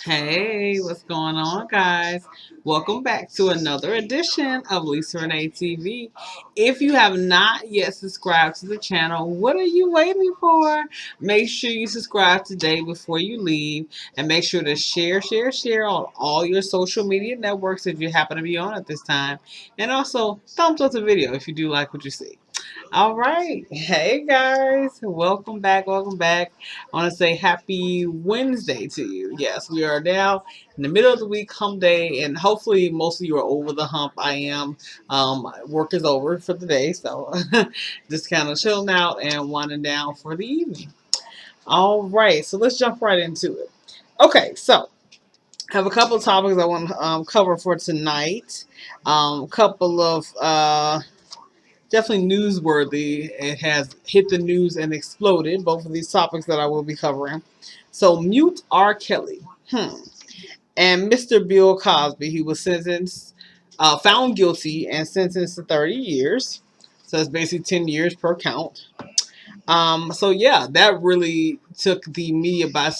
Hey, what's going on, guys? Welcome back to another edition of Lisa Renee TV. If you have not yet subscribed to the channel, what are you waiting for? Make sure you subscribe today before you leave, and make sure to share on all your social media networks if you happen to be on at this time. And also, thumbs up the video if you do like what you see. All right. Hey guys. Welcome back. Welcome back. I want to say happy Wednesday to you. Yes, we are now in the middle of the week, hump day, and hopefully most of you are over the hump. I am. Work is over for the day, so just kind of chilling out and winding down for the evening. All right. So let's jump right into it. Okay. So I have a couple of topics I want to cover for tonight. A couple of definitely newsworthy. It has hit the news and exploded, both of these topics that I will be covering. So, mute R. Kelly. And Mr. Bill Cosby, he was found guilty and sentenced to 30 years. So, it's basically 10 years per count. So, yeah, that really took the media by...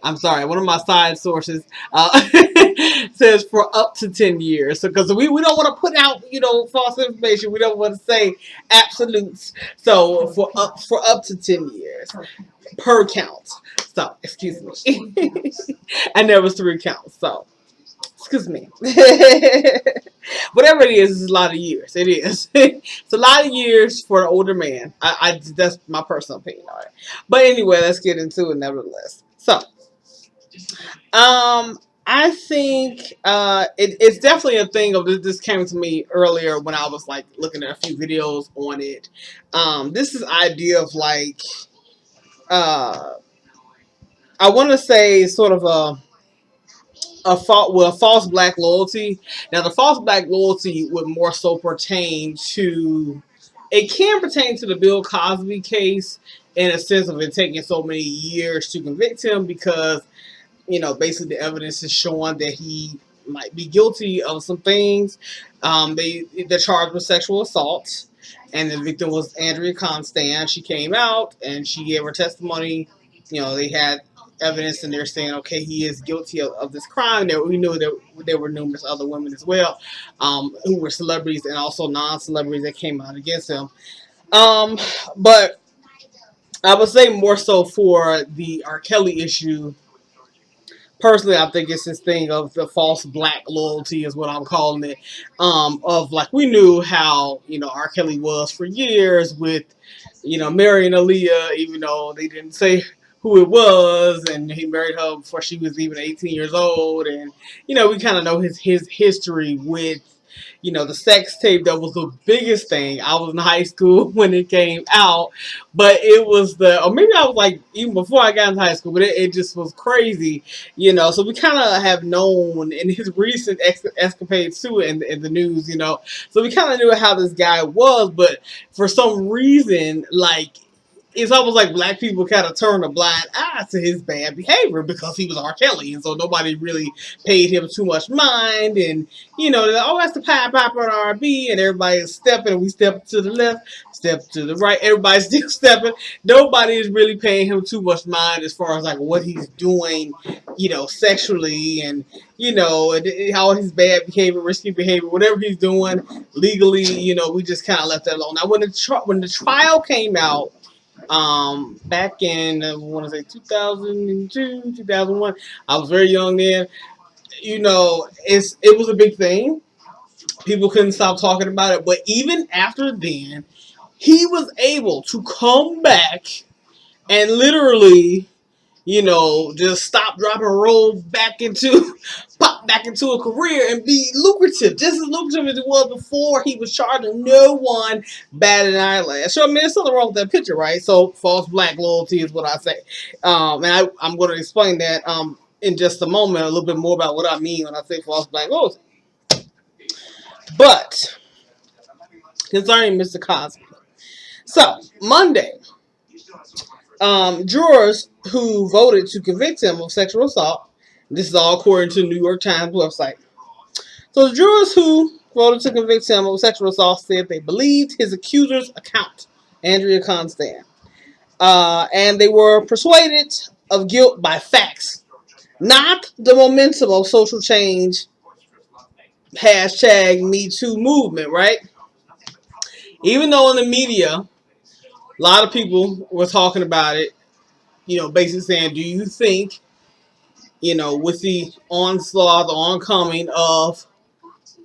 I'm sorry, one of my side sources says for up to 10 years. So, because we don't want to put out, false information. We don't want to say absolutes. So, for up to 10 years per count. So, excuse me. And there was 3 counts. So, excuse me. Whatever it is, it's a lot of years. It is. It's a lot of years for an older man. That's my personal opinion on it. But anyway, let's get into it nevertheless. So, I think it's definitely a thing of this. This came to me earlier when I was like looking at a few videos on it. This is idea of like I want to say sort of false black loyalty. Now the false black loyalty would more so pertain to, it can pertain to the Bill Cosby case in a sense of it taking so many years to convict him because basically the evidence is showing that he might be guilty of some things. They're charged with sexual assault, and the victim was Andrea Constand. She came out and she gave her testimony. They had evidence, and they're saying, okay, he is guilty of this crime. We knew that there were numerous other women as well, who were celebrities and also non-celebrities that came out against him. But I would say more so for the R. Kelly issue. Personally, I think it's this thing of the false black loyalty is what I'm calling it. Of like, we knew how, R. Kelly was for years with, marrying Aaliyah, even though they didn't say who it was, and he married her before she was even 18 years old. And, we kind of know his history with, the sex tape. That was the biggest thing. I was in high school when it came out, but it was or maybe I was like, even before I got into high school, but it just was crazy, so we kind of have known in his recent escapades too in the news, so we kind of knew how this guy was, but for some reason, like, it's almost like black people kind of turn a blind eye to his bad behavior because he was R. Kelly, and so nobody really paid him too much mind. And they're like, oh, that's the Pied Piper and R&B, and everybody's stepping, and we step to the left, step to the right, everybody's still stepping. Nobody is really paying him too much mind as far as like what he's doing, sexually, and all his bad behavior, risky behavior, whatever he's doing legally. We just kind of left that alone. Now, when the trial came out. Back in, I want to say 2002, 2001. I was very young then. It was a big thing. People couldn't stop talking about it. But even after then, he was able to come back and literally, just stop, drop, and roll pop back into a career and be lucrative, just as lucrative as it was before he was charging no one batted an eyelash. So, I mean, there's something wrong with that picture, right? So, false black loyalty is what I say. And I'm going to explain that in just a moment, a little bit more about what I mean when I say false black loyalty. But, concerning Mr. Cosby. So, Monday, jurors who voted to convict him of sexual assault, this is all according to the New York Times website. So the jurors who voted to convict him of sexual assault said they believed his accuser's account, Andrea Constand. And they were persuaded of guilt by facts, not the momentum of social change. Hashtag Me Too movement, right? Even though in the media, a lot of people were talking about it, basically saying, do you think, with the onslaught, the oncoming of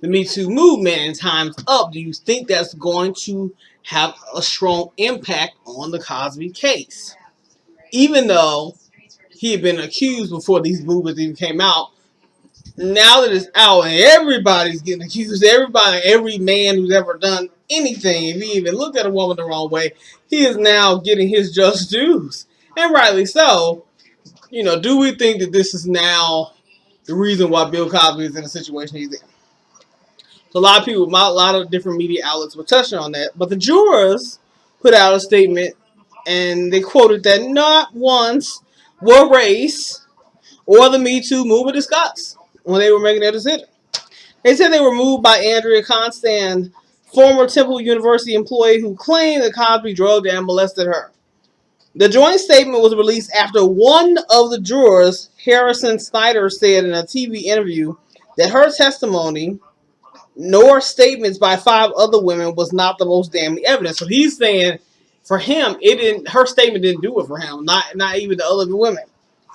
the Me Too movement and Time's Up, do you think that's going to have a strong impact on the Cosby case? Even though he had been accused before these movements even came out, now that it's out and everybody's getting accused, every man who's ever done anything, if he even looked at a woman the wrong way, he is now getting his just dues. And rightly so. Do we think that this is now the reason why Bill Cosby is in the situation he's in? So a lot of people, a lot of different media outlets were touching on that. But the jurors put out a statement and they quoted that not once were race or the Me Too movement discussed when they were making their decision. They said they were moved by Andrea Constand, former Temple University employee who claimed that Cosby drugged and molested her. The joint statement was released after one of the jurors, Harrison Snyder, said in a TV interview that her testimony nor statements by 5 other women was not the most damning evidence. So he's saying for him, it didn't. Her statement didn't do it for him. Not even the other women.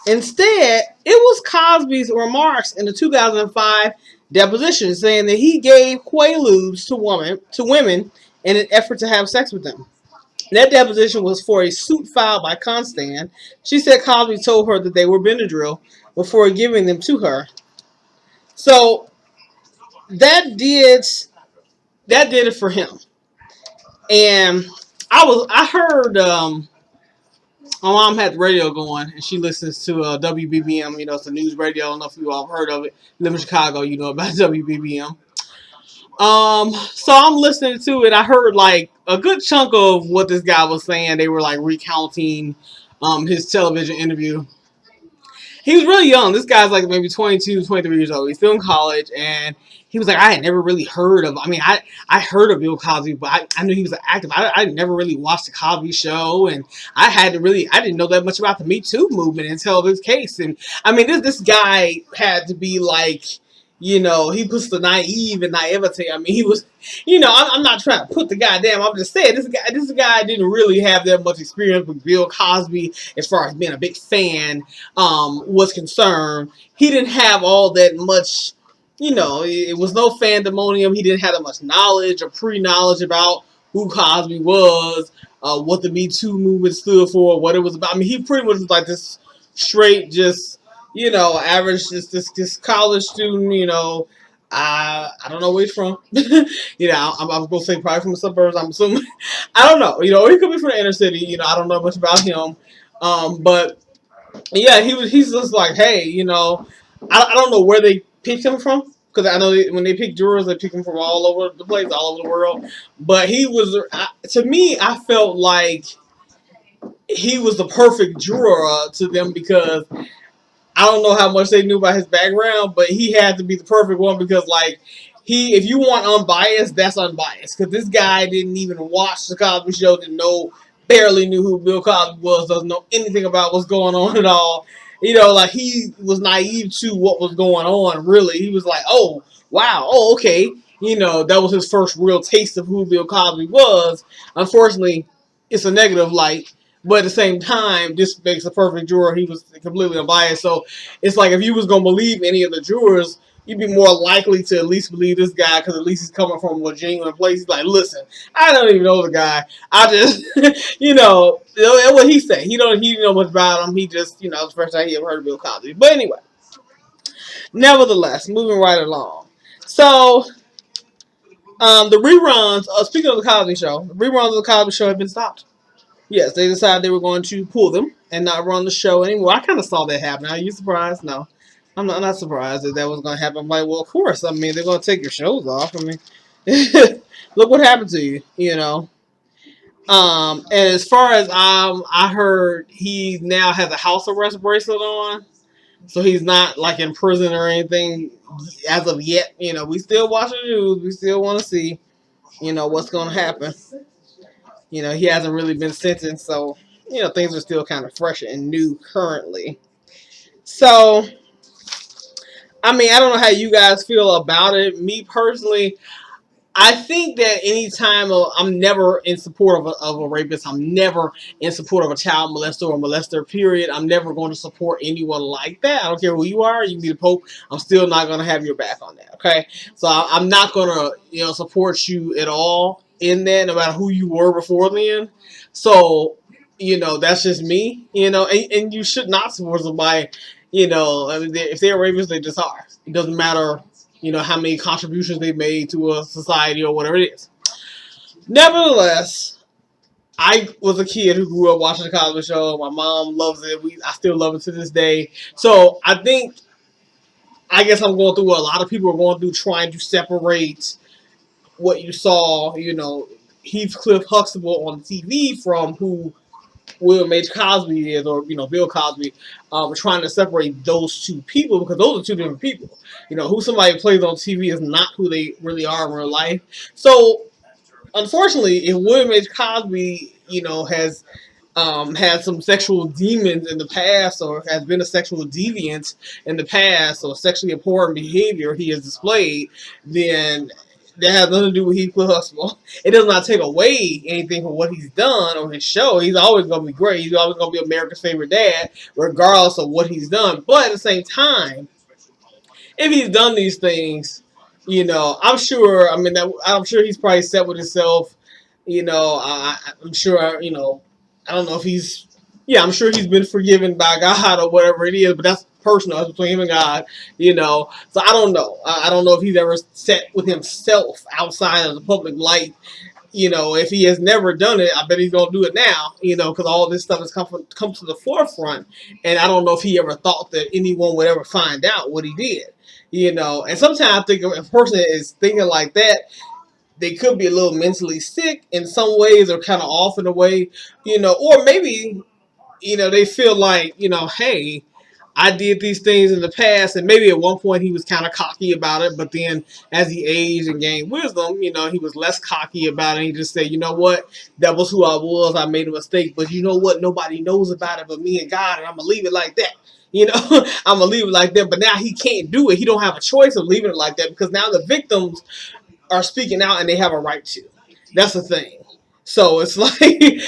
Instead, it was Cosby's remarks in the 2005 deposition saying that he gave quaaludes to women in an effort to have sex with them. That deposition was for a suit filed by Constant. She said Cosby told her that they were Benadryl before giving them to her. So that did it for him. And I heard my mom had the radio going, and she listens to WBBM. It's a news radio. I don't know if you all have heard of it. Live in Chicago, you know about WBBM. So I'm listening to it. I heard like a good chunk of what this guy was saying. They were like recounting his television interview. He was really young. This guy's like maybe 22, 23 years old. He's still in college, and he was like, I had never really heard of. I heard of Bill Cosby, but I knew he was active. I never really watched the Cosby Show, and I didn't know that much about the Me Too movement until this case. And this guy had to be like, he puts the naive and naivete. He was, I'm not trying to put the guy down. I'm just saying this guy didn't really have that much experience with Bill Cosby as far as being a big fan was concerned. He didn't have all that much, it was no fandemonium. He didn't have that much knowledge or pre-knowledge about who Cosby was, what the Me Too movement stood for, what it was about. He pretty much was like this straight, just, average, just this college student, I don't know where he's from. I'm going to say probably from the suburbs, I'm assuming. I don't know. He could be from the inner city. I don't know much about him. But, yeah, he's just like, hey, I don't know where they picked him from. Because I know when they pick jurors, they pick him from all over the place, all over the world. But to me, I felt like he was the perfect juror to them because I don't know how much they knew about his background, but he had to be the perfect one because, if you want unbiased, that's unbiased. Because this guy didn't even watch the Cosby Show, barely knew who Bill Cosby was, doesn't know anything about what's going on at all. He was naive to what was going on, really. He was like, oh, wow, oh, okay. That was his first real taste of who Bill Cosby was. Unfortunately, it's a negative light. But at the same time, this makes a perfect juror. He was completely unbiased. So it's like if you was going to believe any of the jurors, you'd be more likely to at least believe this guy because at least he's coming from a genuine place. He's like, listen, I don't even know the guy. I just, what he say. He didn't know much about him. He just, it's the first time he ever heard of Bill Cosby. But anyway, nevertheless, moving right along. So, the reruns, speaking of the Cosby Show, the reruns of the Cosby Show have been stopped. Yes, they decided they were going to pull them and not run the show anymore. I kind of saw that happen. Are you surprised? No. I'm not surprised that was going to happen. I'm like, well, of course. They're going to take your shows off. Look what happened to you, And as far as I heard, he now has a house arrest bracelet on. So he's not, in prison or anything as of yet. We still watch the news. We still want to see, what's going to happen. He hasn't really been sentenced, so, things are still kind of fresh and new currently. So, I mean, I don't know how you guys feel about it. Me personally, I think that anytime I'm never in support of a rapist, I'm never in support of a child molester or molester, period. I'm never going to support anyone like that. I don't care who you are. You can be the Pope. I'm still not going to have your back on that, okay? So I'm not going to, support you at all in that, no matter who you were before then. So, that's just me, and you should not support somebody, I mean, if they're rapists, they just are. It doesn't matter how many contributions they made to a society or whatever it is. Nevertheless, I was a kid who grew up watching the Cosby Show. My mom loves it. I still love it to this day. So I guess I'm going through what a lot of people are going through, trying to separate what you saw, Heathcliff Huxtable on TV from who William H. Cosby is, or Bill Cosby. Trying to separate those two people, because those are two different people. Who somebody plays on TV is not who they really are in real life. So, unfortunately, if William H. Cosby, has had some sexual demons in the past, or has been a sexual deviant in the past, or sexually abhorrent behavior he has displayed, then that has nothing to do with Heathcliff Huxtable. It does not take away anything from what he's done on his show. He's always going to be great. He's always going to be America's favorite dad, regardless of what he's done. But at the same time, if he's done these things, I'm sure. I mean, I'm sure he's probably set with himself. I'm sure. I don't know if he's. Yeah, I'm sure he's been forgiven by God or whatever it is, but that's personal. That's between him and God. So I don't know. I don't know if he's ever set with himself outside of the public light. If he has never done it, I bet he's gonna do it now. Because all this stuff has come to the forefront, and I don't know if he ever thought that anyone would ever find out what he did. And sometimes I think if a person is thinking like that, they could be a little mentally sick in some ways, or kind of off in a way, or maybe, they feel like, hey, I did these things in the past, and maybe at one point he was kind of cocky about it, but then as he aged and gained wisdom, he was less cocky about it. He just said, you know what, that was who I was. I made a mistake, but you know what, nobody knows about it but me and God, and I'm gonna leave it like that. I'm gonna leave it like that. But now he can't do it. He don't have a choice of leaving it like that, because now the victims are speaking out and they have a right to. That's the thing. So it's like,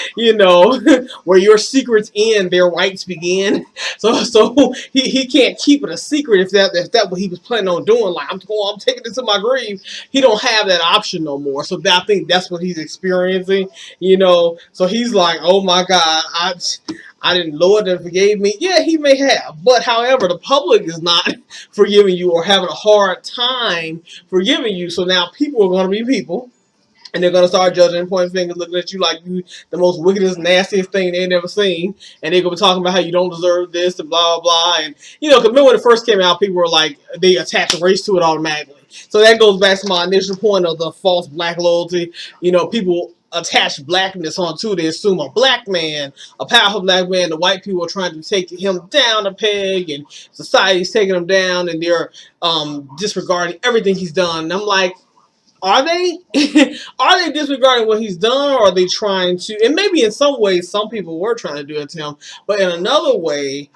where your secrets end, their rights begin. So he can't keep it a secret if that what he was planning on doing. Like, I'm taking this to my grave. He don't have that option no more. So I think that's what he's experiencing. So he's like, oh my God, I didn't, Lord that forgave me. Yeah, he may have. But however, the public is not forgiving you, or having a hard time forgiving you. So now people are going to be people. And they're going to start judging and pointing fingers, looking at you like you the most wickedest, nastiest thing they ain't never seen. And they're going to be talking about how you don't deserve this and blah, blah. And, because remember when it first came out, people were like, they attached race to it automatically. So that goes back to my initial point of the false black loyalty. People attach blackness onto. They assume a black man, a powerful black man, the white people are trying to take him down a peg, and society's taking him down, and they're disregarding everything he's done. And I'm like, are they? Are they disregarding what he's done, or are they trying to? And maybe in some ways, some people were trying to do it to him, but in another way,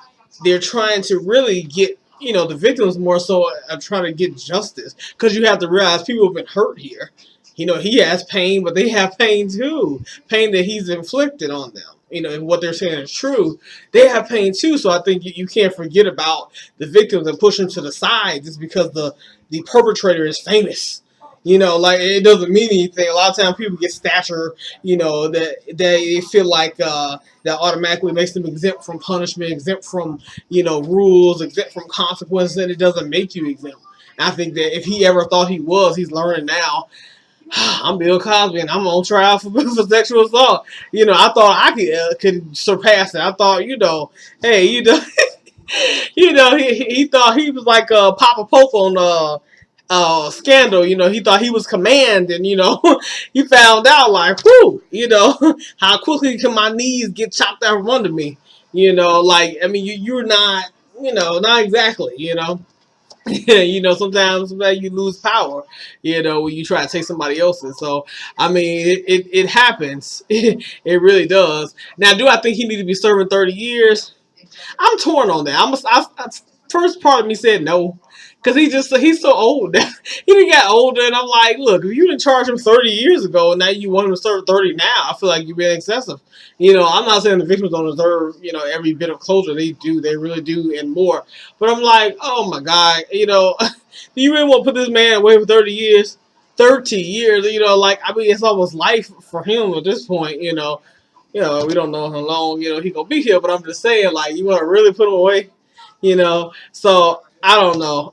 they're trying to really get, the victims more so are trying to get justice, because you have to realize people have been hurt here. He has pain, but they have pain too. Pain that he's inflicted on them. If what they're saying is true, they have pain too. So I think you can't forget about the victims and push them to the side just because the perpetrator is famous. Like, it doesn't mean anything. A lot of times people get stature, that they feel like that automatically makes them exempt from punishment, exempt from, rules, exempt from consequences, and it doesn't make you exempt. And I think that if he ever thought he was, he's learning now. I'm Bill Cosby, and I'm on trial for sexual assault. I thought I could surpass it. I thought, hey, he thought he was like Papa Pope on Scandal. He thought he was command, and he found out, like, whoo, how quickly can my knees get chopped out from under me. Like, I mean, you're not, not exactly. You know, sometimes you lose power, you know, when you try to take somebody else's. So, I mean, it happens. It really does. Now, do I think he need to be serving 30 years? I'm torn on that. First part of me said no, because he's so old. He done got older, and I'm like, look, if you didn't charge him 30 years ago, and now you want him to serve 30 now, I feel like you're being excessive. You know, I'm not saying the victims don't deserve, you know, every bit of closure. They do, they really do, and more. But I'm like, oh my god, you know, do you really want to put this man away for 30 years? 30 years, you know, like, I mean, it's almost life for him at this point, you know. You know, we don't know how long, you know, he gonna be here, but I'm just saying, like, you want to really put him away, you know? So, I don't know.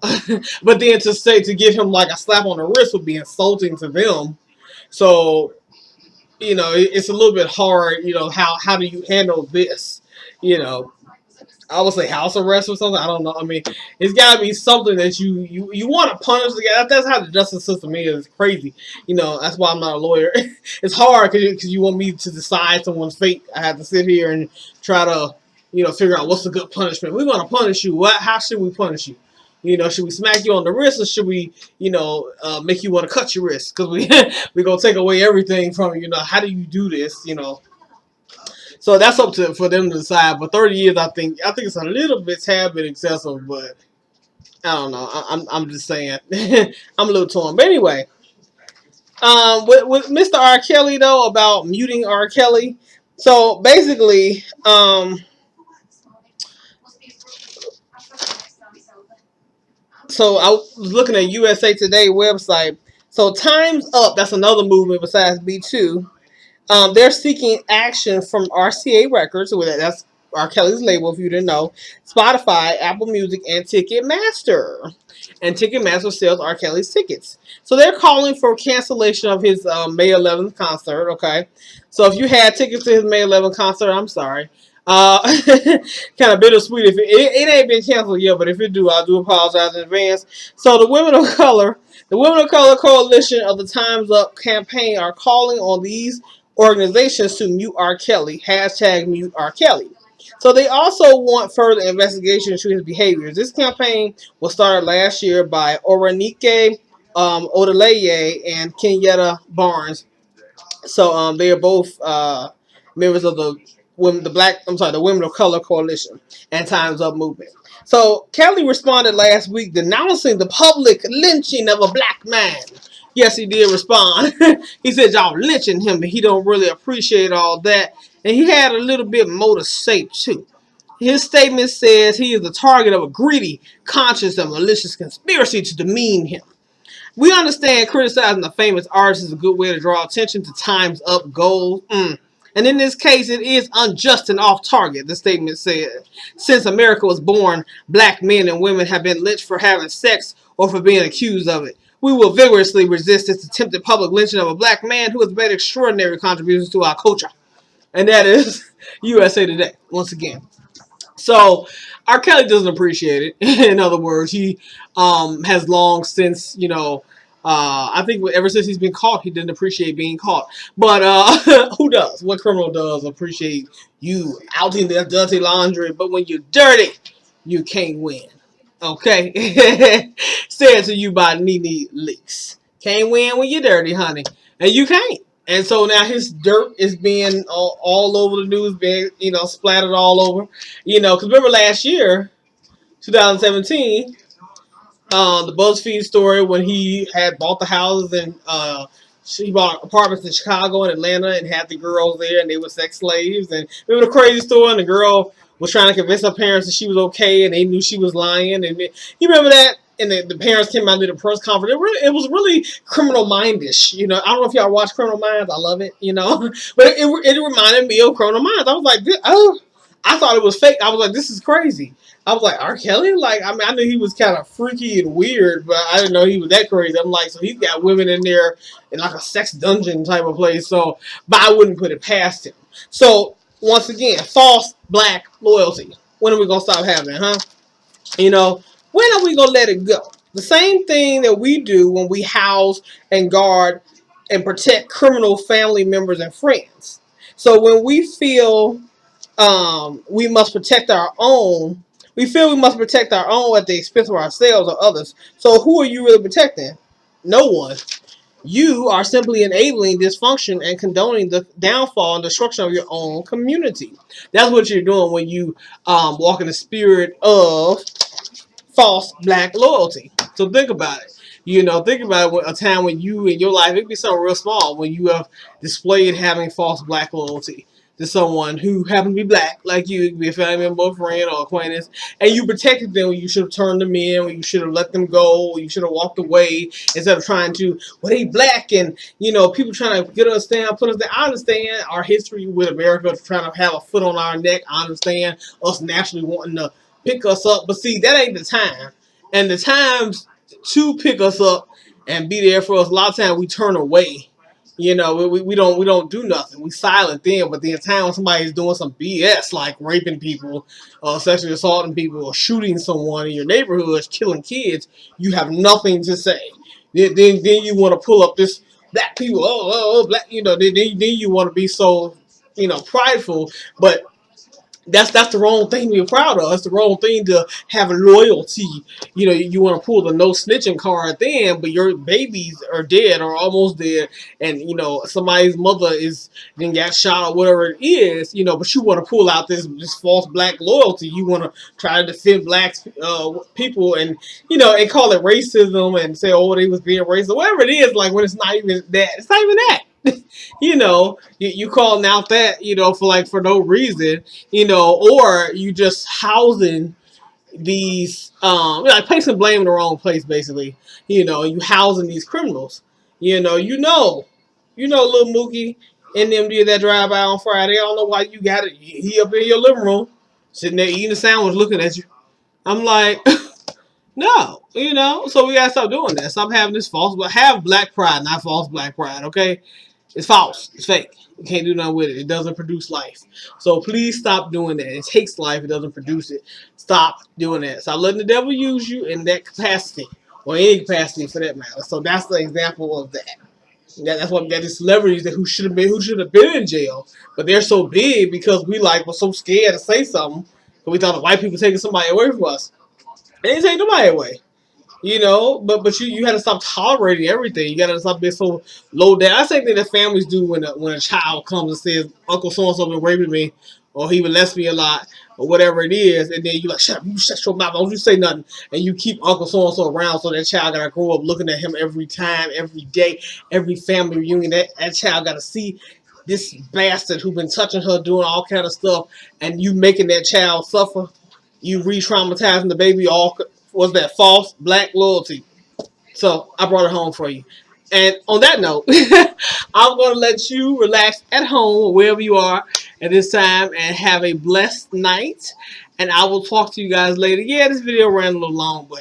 But then to give him, like, a slap on the wrist would be insulting to them. So, you know, it's a little bit hard, you know, how do you handle this, you know? I would say house arrest or something. I don't know. I mean, it's got to be something that you want to punish. That's how the justice system is. It's crazy. You know, that's why I'm not a lawyer. It's hard because you want me to decide someone's fate. I have to sit here and try to, you know, figure out what's a good punishment. We're going to punish you. How should we punish you? You know, should we smack you on the wrist, or should we, you know, make you want to cut your wrist? Because we're going to take away everything from you. You know, how do you do this? You know, so that's up to for them to decide. But 30 years, I think it's a little bit tad bit excessive. But I don't know. I'm just saying. I'm a little torn. But anyway, with Mr. R. Kelly though, about muting R. Kelly. So basically, so I was looking at USA Today website. So Times Up. That's another movement besides B2. They're seeking action from RCA Records, so that's R. Kelly's label, if you didn't know, Spotify, Apple Music, and Ticketmaster. And Ticketmaster sells R. Kelly's tickets. So they're calling for cancellation of his May 11th concert, okay? So if you had tickets to his May 11th concert, I'm sorry. Uh, kind of bittersweet. If it ain't been canceled yet, but if it do, I do apologize in advance. So the Women of Color Coalition of the Times Up campaign are calling on these organizations to mute R. Kelly. Hashtag mute R. Kelly. So they also want further investigation into his behaviors. This campaign was started last year by Orenike Odeleye and Kenyatta Barnes. So they are both members of the Women of Color Coalition and Times Up movement. So Kelly responded last week denouncing the public lynching of a black man. Yes, he did respond. He said y'all lynching him, and he don't really appreciate all that. And he had a little bit more to say too. His statement says he is the target of a greedy, conscious, and malicious conspiracy to demean him. We understand criticizing a famous artist is a good way to draw attention to Time's Up goals. And in this case, it is unjust and off target, the statement said. Since America was born, black men and women have been lynched for having sex or for being accused of it. We will vigorously resist this attempted public lynching of a black man who has made extraordinary contributions to our culture. And that is USA Today, once again. So R. Kelly doesn't appreciate it. In other words, he has long since, you know, I think ever since he's been caught, he didn't appreciate being caught. But who does? What criminal does appreciate you outing their dirty laundry? But when you're dirty, you can't win. Okay? Said to you by Nene Leakes. Can't win when you're dirty, honey. And you can't. And so now his dirt is being all over the news, being, you know, splattered all over. You know, because remember last year, 2017, the BuzzFeed story when he had bought the houses and he bought apartments in Chicago and Atlanta and had the girls there and they were sex slaves. And remember the crazy story, and the girl was trying to convince her parents that she was okay and they knew she was lying. And you remember that? And the parents came out and did a press conference. It was really Criminal Mindish. You know, I don't know if y'all watch Criminal Minds. I love it, you know. But it reminded me of Criminal Minds. I was like, oh, I thought it was fake. I was like, this is crazy. I was like, R. Kelly? Like, I mean, I knew he was kind of freaky and weird, but I didn't know he was that crazy. I'm like, so he's got women in there in like a sex dungeon type of place. So, but I wouldn't put it past him. So, once again, false black loyalty. When are we going to stop having it, huh? You know, when are we going to let it go? The same thing that we do when we house and guard and protect criminal family members and friends. So when we feel we must protect our own, We feel we must protect our own at the expense of ourselves or others. So who are you really protecting? No one. You are simply enabling dysfunction and condoning the downfall and destruction of your own community. That's what you're doing when you walk in the spirit of false black loyalty. So think about it. Think about it, a time when you in your life, it could be something real small, when you have displayed having false black loyalty to someone who happened to be black, like you. It could be a family member, a friend, or acquaintance, and you protected them when you should have turned them in, when you should have let them go, when you should have walked away, instead of trying to, well, they black, and, people trying to get us down, put us down. I understand our history with America trying to have a foot on our neck. I understand us naturally wanting to pick us up, but see, that ain't the time. And the times to pick us up and be there for us, a lot of times we turn away. We don't do nothing. We silent then, but the time when somebody's doing some BS like raping people, sexually assaulting people, or shooting someone in your neighborhood, killing kids, you have nothing to say. Then you want to pull up this black people, black, then you want to be so, prideful, but that's the wrong thing to be proud of. It's the wrong thing to have loyalty. You want to pull the no snitching card then, but your babies are dead or almost dead, and somebody's mother is then got shot or whatever it is. But you want to pull out this false black loyalty. You want to try to defend black people, and and call it racism and say, oh, they was being racist, whatever it is. Like, when it's not even that. It's not even that. You calling out that, for no reason, or you just housing these, like placing blame in the wrong place, basically. You housing these criminals. Little Mookie and them did that drive-by on Friday. I don't know why you got it. He up in your living room, sitting there eating a sandwich, looking at you. I'm like, no, so we gotta stop doing that. Stop having this false, but have black pride, not false black pride, okay? It's false. It's fake. You can't do nothing with it. It doesn't produce life. So please stop doing that. It takes life. It doesn't produce it. Stop doing that. Stop letting the devil use you in that capacity, or any capacity for that matter. So that's the example of that. That's why we got these celebrities who should have been in jail, but they're so big because we were so scared to say something, because we thought the white people taking somebody away from us. They didn't take nobody away. But you had to stop tolerating everything. You got to stop being so low down. That's the same thing that families do when a child comes and says, Uncle so-and-so been raping me, or he molested me a lot, or whatever it is, and then you like, shut up, you shut your mouth, don't you say nothing, and you keep Uncle so-and-so around, so that child got to grow up looking at him every time, every day, every family reunion. That child got to see this bastard who been touching her, doing all kind of stuff, and you making that child suffer. You re-traumatizing the baby. All was that false black loyalty. So I brought it home for you. And on that note, I'm going to let you relax at home or wherever you are at this time and have a blessed night. And I will talk to you guys later. Yeah, this video ran a little long, but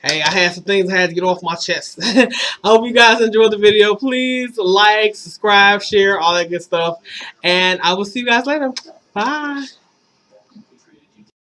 hey, I had some things I had to get off my chest. I hope you guys enjoyed the video. Please like, subscribe, share, all that good stuff. And I will see you guys later. Bye.